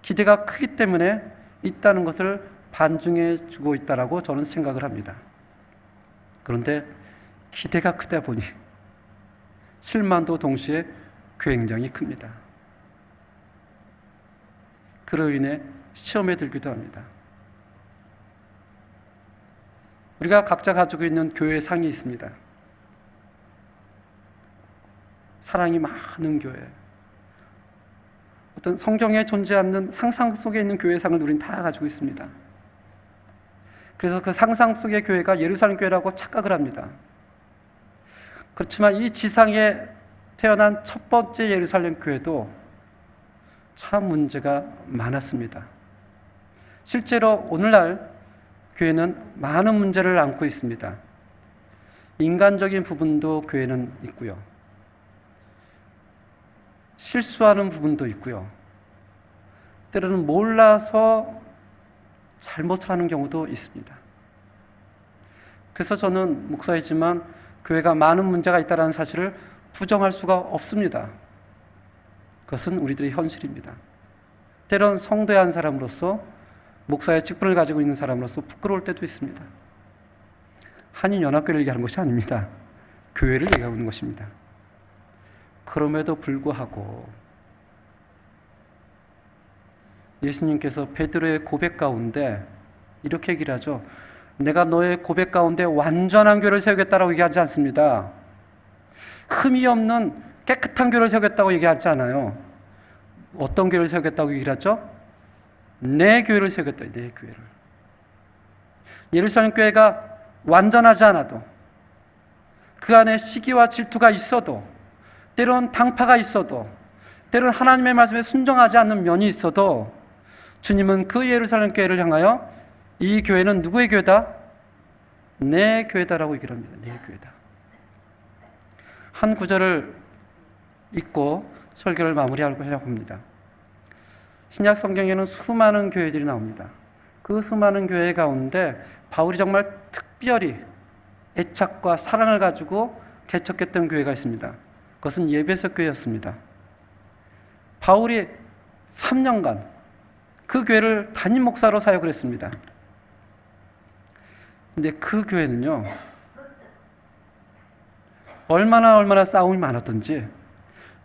기대가 크기 때문에 있다는 것을 반증해 주고 있다라고 저는 생각을 합니다. 그런데 기대가 크다 보니 실망도 동시에 굉장히 큽니다. 그로 인해 시험에 들기도 합니다. 우리가 각자 가지고 있는 교회 상이 있습니다. 사랑이 많은 교회, 어떤 성경에 존재하지 않는 상상 속에 있는 교회상을 우리는 다 가지고 있습니다. 그래서 그 상상 속의 교회가 예루살렘 교회라고 착각을 합니다. 그렇지만 이 지상에 태어난 첫 번째 예루살렘 교회도 참 문제가 많았습니다. 실제로 오늘날 교회는 많은 문제를 안고 있습니다. 인간적인 부분도 교회는 있고요. 실수하는 부분도 있고요. 때로는 몰라서 잘못을 하는 경우도 있습니다. 그래서 저는 목사이지만 교회가 많은 문제가 있다는 사실을 부정할 수가 없습니다. 그것은 우리들의 현실입니다. 때론 성도의 한 사람으로서 목사의 직분을 가지고 있는 사람으로서 부끄러울 때도 있습니다. 한인연합교회를 얘기하는 것이 아닙니다. 교회를 얘기하고 있는 것입니다. 그럼에도 불구하고 예수님께서 베드로의 고백 가운데 이렇게 얘기를 하죠. 내가 너의 고백 가운데 완전한 교회를 세우겠다라고 얘기하지 않습니다. 흠이 없는 깨끗한 교회를 세우겠다고 얘기하지 않아요. 어떤 교회를 세우겠다고 얘기를 하죠? 내 교회를 세우겠다. 내 교회를. 예루살렘 교회가 완전하지 않아도, 그 안에 시기와 질투가 있어도, 때론 당파가 있어도, 때론 하나님의 말씀에 순종하지 않는 면이 있어도 주님은 그 예루살렘 교회를 향하여 이 교회는 누구의 교회다? 내 교회다라고 얘기를 합니다. 내 교회다. 한 구절을 읽고 설교를 마무리하려고 합니다. 신약 성경에는 수많은 교회들이 나옵니다. 그 수많은 교회 가운데 바울이 정말 특별히 애착과 사랑을 가지고 개척했던 교회가 있습니다. 그것은 예배소 교회였습니다. 바울이 3년간 그 교회를 담임 목사로 사역을 했습니다. 근데 그 교회는요, 얼마나 싸움이 많았던지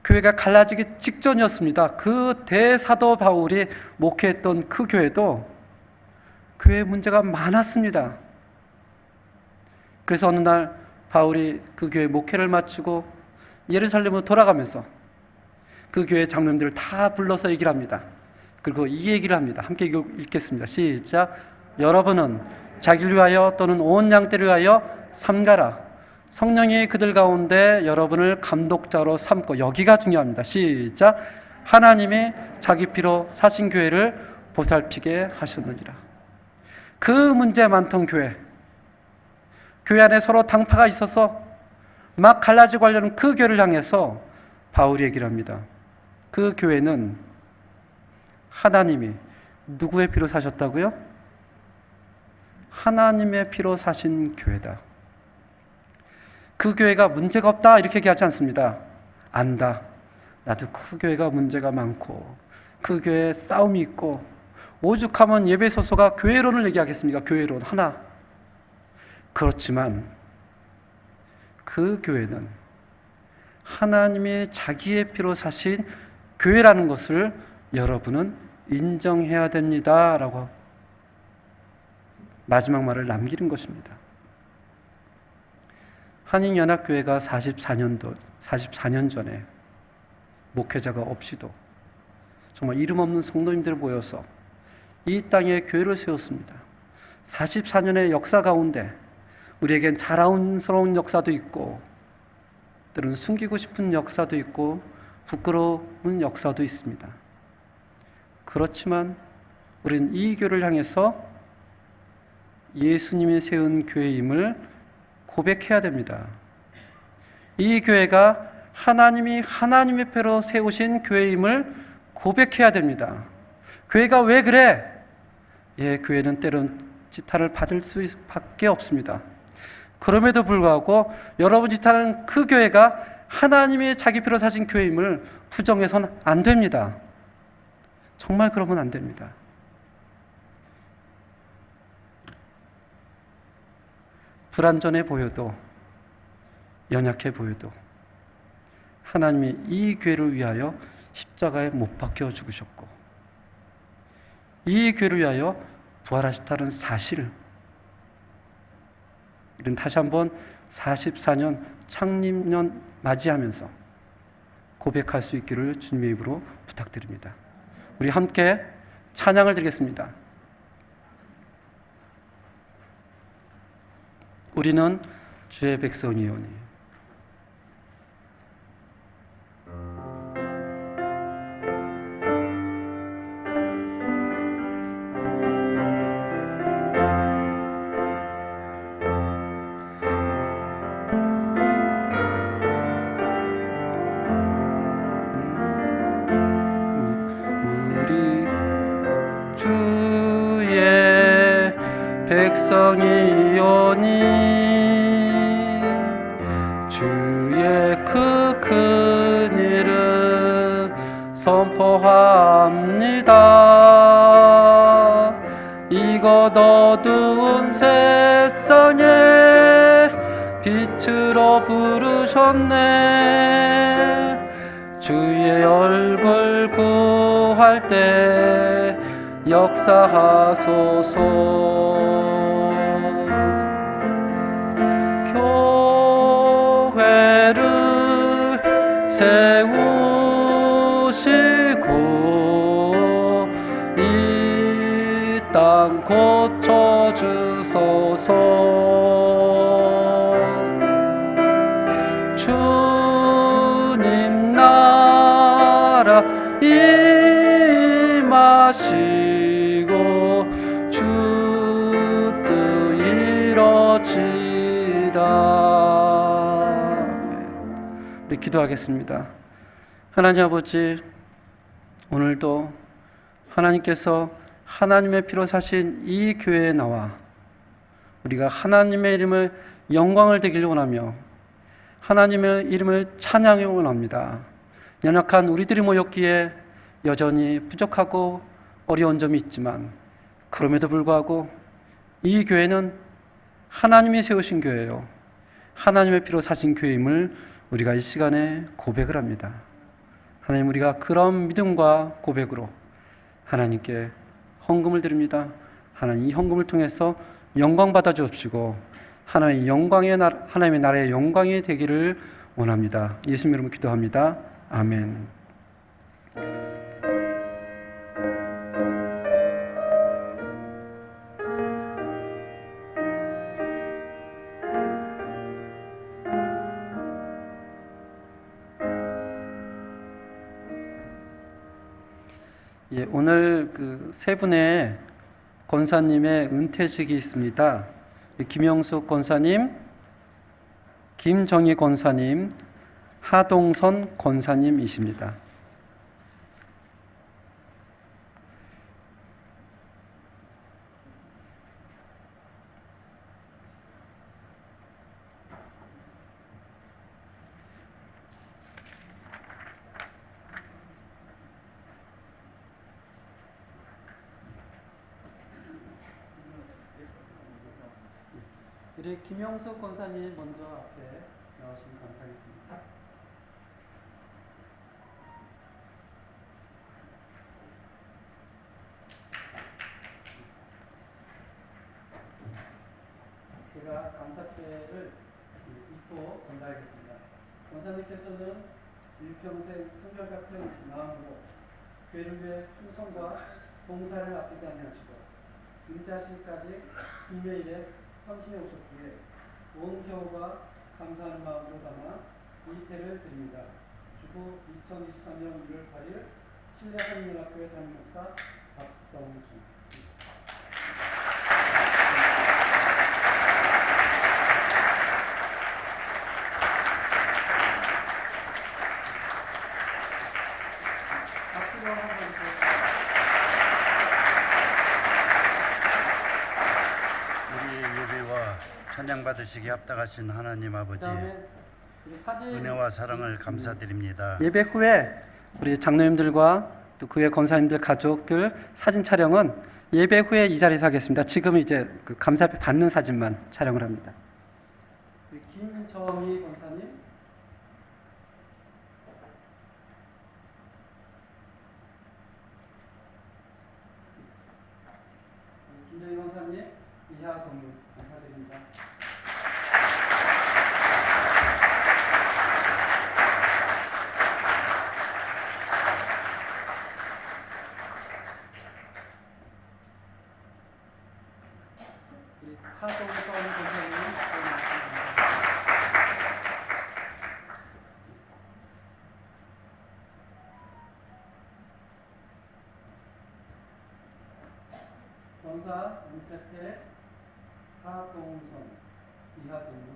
교회가 갈라지기 직전이었습니다. 그 대사도 바울이 목회했던 그 교회도 교회에 문제가 많았습니다. 그래서 어느 날 바울이 그 교회 목회를 마치고 예루살렘으로 돌아가면서 그 교회 장로님들을 다 불러서 얘기를 합니다. 그리고 이 얘기를 합니다. 함께 읽겠습니다. 시작. 여러분은 자기를 위하여 또는 온 양떼를 위하여 삼가라. 성령이 그들 가운데 여러분을 감독자로 삼고, 여기가 중요합니다. 시작. 하나님이 자기 피로 사신 교회를 보살피게 하셨느니라. 그 문제 많던 교회 안에 서로 당파가 있어서 막 갈라지고 하려는 그 교회를 향해서 바울이 얘기를 합니다. 그 교회는 하나님이 누구의 피로 사셨다고요? 하나님의 피로 사신 교회다. 그 교회가 문제가 없다 이렇게 얘기하지 않습니다. 안다. 나도 그 교회가 문제가 많고 그 교회에 싸움이 있고, 오죽하면 예배소서가 교회론을 얘기하겠습니까? 교회론 하나. 그렇지만 그 교회는 하나님이 자기의 피로 사신 교회라는 것을 여러분은 인정해야 됩니다 라고 마지막 말을 남기는 것입니다. 한인연합교회가 44년 전에 목회자가 없이도 정말 이름 없는 성도님들을 모여서 이 땅에 교회를 세웠습니다. 44년의 역사 가운데 우리에겐 자랑스러운 역사도 있고, 때로는 숨기고 싶은 역사도 있고, 부끄러운 역사도 있습니다. 그렇지만 우리는 이 교회를 향해서 예수님이 세운 교회임을 고백해야 됩니다. 이 교회가 하나님이 하나님의 표로 세우신 교회임을 고백해야 됩니다. 교회가 왜 그래? 교회는 때론 지탄을 받을 수밖에 없습니다. 그럼에도 불구하고 여러분 지탄하는 그 교회가 하나님이 자기 피로 사신 교회임을 부정해서는 안 됩니다. 정말 그러면 안 됩니다. 불완전해 보여도, 연약해 보여도 하나님이 이 교회를 위하여 십자가에 못 박혀 죽으셨고, 이 교회를 위하여 부활하셨다는 사실을 우리는 다시 한번 44년 창립년 맞이하면서 고백할 수 있기를 주님의 입으로 부탁드립니다. 우리 함께 찬양을 드리겠습니다. 우리는 주의 백성이오니 백성이오니 주의 그 큰 일을 선포합니다. 이곳 어두운 세상에 빛으로 부르셨네. 주의 얼굴 구할 때 역사하소서. 교회를 세우시고 이 땅 고쳐주소서. 주님 나라 임하시고 주 뜻 이뤄지다. 우리 기도하겠습니다. 하나님 아버지, 오늘도 하나님께서 하나님의 피로 사신 이 교회에 나와 우리가 하나님의 이름을 영광을 되기를 원하며 하나님의 이름을 찬양해 원합니다. 연약한 우리들이 모였기에 여전히 부족하고 어려운 점이 있지만 그럼에도 불구하고 이 교회는 하나님이 세우신 교회요, 하나님의 피로 사신 교회임을 우리가 이 시간에 고백을 합니다. 하나님, 우리가 그런 믿음과 고백으로 하나님께 헌금을 드립니다. 하나님, 이 헌금을 통해서 영광 받아 주옵시고 하나님의 나라의 영광이 되기를 원합니다. 예수님 이름으로 기도합니다. 아멘. 예, 오늘 그 세 분의 권사님의 은퇴식이 있습니다. 김영숙 권사님, 김정희 권사님, 하동선 권사님이십니다. 우리 김영숙 권사님 먼저 앞에 나오시면 감사하겠습니다. 제가 감사패를 입고 전달하겠습니다. 권사님께서는 일평생 한결같은 마음으로 교회를 위해 충성과 봉사를 아끼지 않으시고 은퇴하시기까지 주님의 일에 헌신해 오셨기에 온 교우가 감사하는 마음으로 담아 이 패를 드립니다. 주고 2023년 1월 8일 신뢰 한인연합교회 담임 목사 박성준. 박수로 한번 주세요. 찬양 받으시기 합당하신 하나님 아버지, 은혜와 사랑을 감사드립니다. 예배 후에 우리 장로님들과 또 그 외 권사님들 가족들 사진 촬영은 예배 후에 이 자리에서 하겠습니다. 지금 이제 그 감사패 받는 사진만 촬영을 합니다. 김정희 권사님, 김정희 권사님, 이하동 감사드립니다. 하동선 권사님, 권사 문태태, 하동선, 이하동.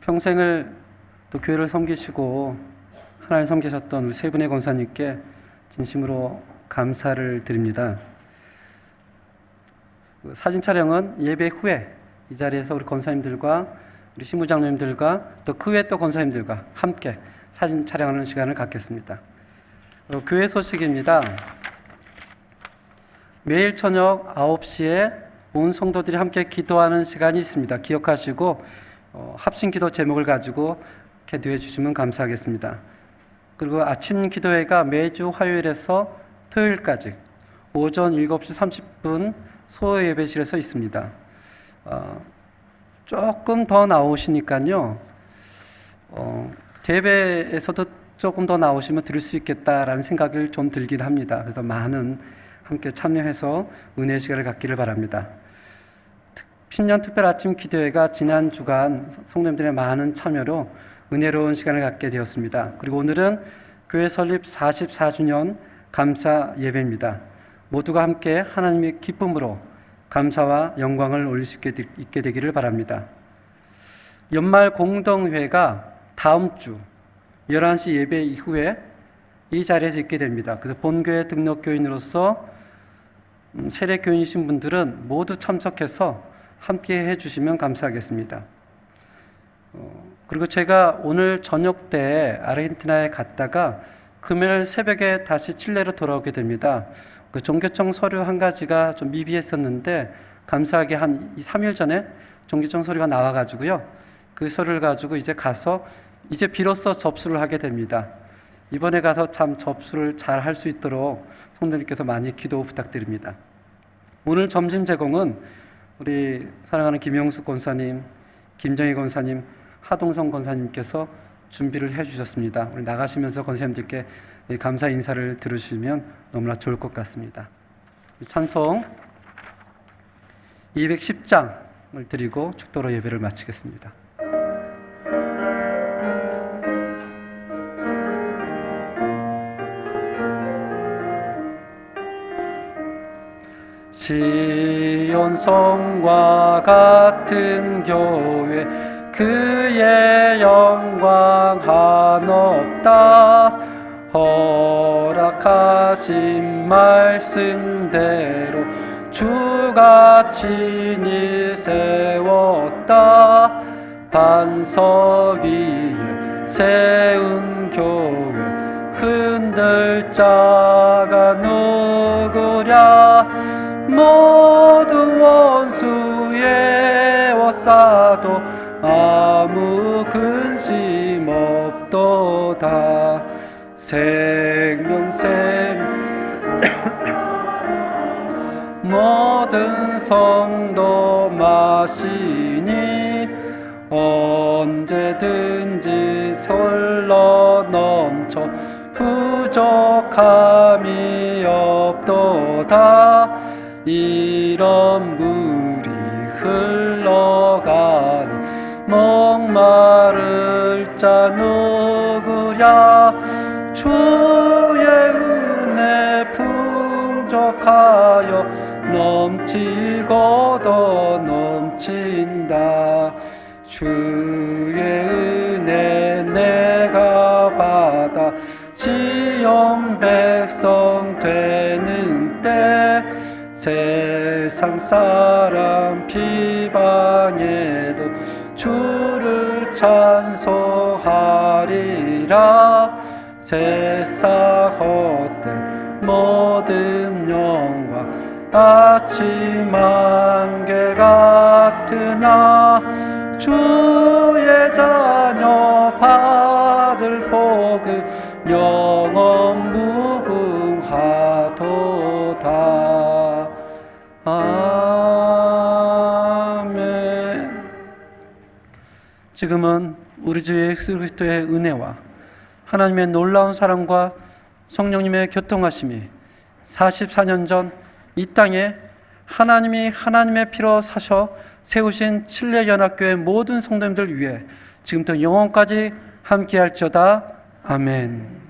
평생을 또 교회를 섬기시고 하나님 섬기셨던 우리 세 분의 권사님께 진심으로 감사를 드립니다. 사진 촬영은 예배 후에 이 자리에서 우리 권사님들과 우리 신부장님들과 또 그 외 또 권사님들과 함께 사진 촬영하는 시간을 갖겠습니다. 교회 소식입니다. 매일 저녁 9시에 온 성도들이 함께 기도하는 시간이 있습니다. 기억하시고 합심 기도 제목을 가지고 기도해 주시면 감사하겠습니다. 그리고 아침 기도회가 매주 화요일에서 토요일까지 오전 7시 30분 소예배실에서 있습니다. 조금 더 나오시니까요. 대배에서도 조금 더 나오시면 들을 수 있겠다라는 생각을 좀 들긴 합니다. 그래서 많은 함께 참여해서 은혜의 시간을 갖기를 바랍니다. 신년 특별 아침 기도회가 지난 주간 성도님들의 많은 참여로 은혜로운 시간을 갖게 되었습니다. 그리고 오늘은 교회 설립 44주년 감사 예배입니다. 모두가 함께 하나님의 기쁨으로 감사와 영광을 올릴 수 있게 되기를 바랍니다. 연말 공동회가 다음 주 11시 예배 이후에 이 자리에서 있게 됩니다. 그래서 본교회 등록교인으로서 세례교인이신 분들은 모두 참석해서 함께 해주시면 감사하겠습니다. 그리고 제가 오늘 저녁 때 아르헨티나에 갔다가 금요일 새벽에 다시 칠레로 돌아오게 됩니다. 그 종교청 서류 한 가지가 좀 미비했었는데 감사하게 한 3일 전에 종교청 서류가 나와가지고요. 그 서류를 가지고 이제 가서 이제 비로소 접수를 하게 됩니다. 이번에 가서 참 접수를 잘 할 수 있도록 성도님께서 많이 기도 부탁드립니다. 오늘 점심 제공은 우리 사랑하는 김영숙 권사님, 김정희 권사님, 하동성 권사님께서 준비를 해주셨습니다. 우리 나가시면서 권사님들께 감사 인사를 들으시면 너무나 좋을 것 같습니다. 찬송 210장을 드리고 축도로 예배를 마치겠습니다. 시온성과 같은 교회 그의 영광 한없다. 허락하신 말씀대로 주가 친히 세웠다. 반석 위에 세운 교회 흔들 자가 누구랴. 모두 원수에 워싸도 아무 근심 없도다. 생명샘 모든 성도 마시니 언제든지 설러 넘쳐 부족함이 없도다. 이런 물이 흘러가니 목마를 자 누구랴. 주의 은혜 풍족하여 넘치고도 넘친다. 주의 은혜 내가 받아 지온 백성 되는 때 세상 사람 비방해도 주를 찬송하리라. 세상 헛된 모든 영광 아침 안개 같으나 주의 자녀 받을 복은 영원 무궁하도다. 아멘. 지금은 우리 주 예수 그리스도의 은혜와 하나님의 놀라운 사랑과 성령님의 교통하심이 44년 전 이 땅에 하나님이 하나님의 피로 사셔 세우신 칠레 연합교회 모든 성도님들 위해 지금부터 영원까지 함께할지어다. 아멘.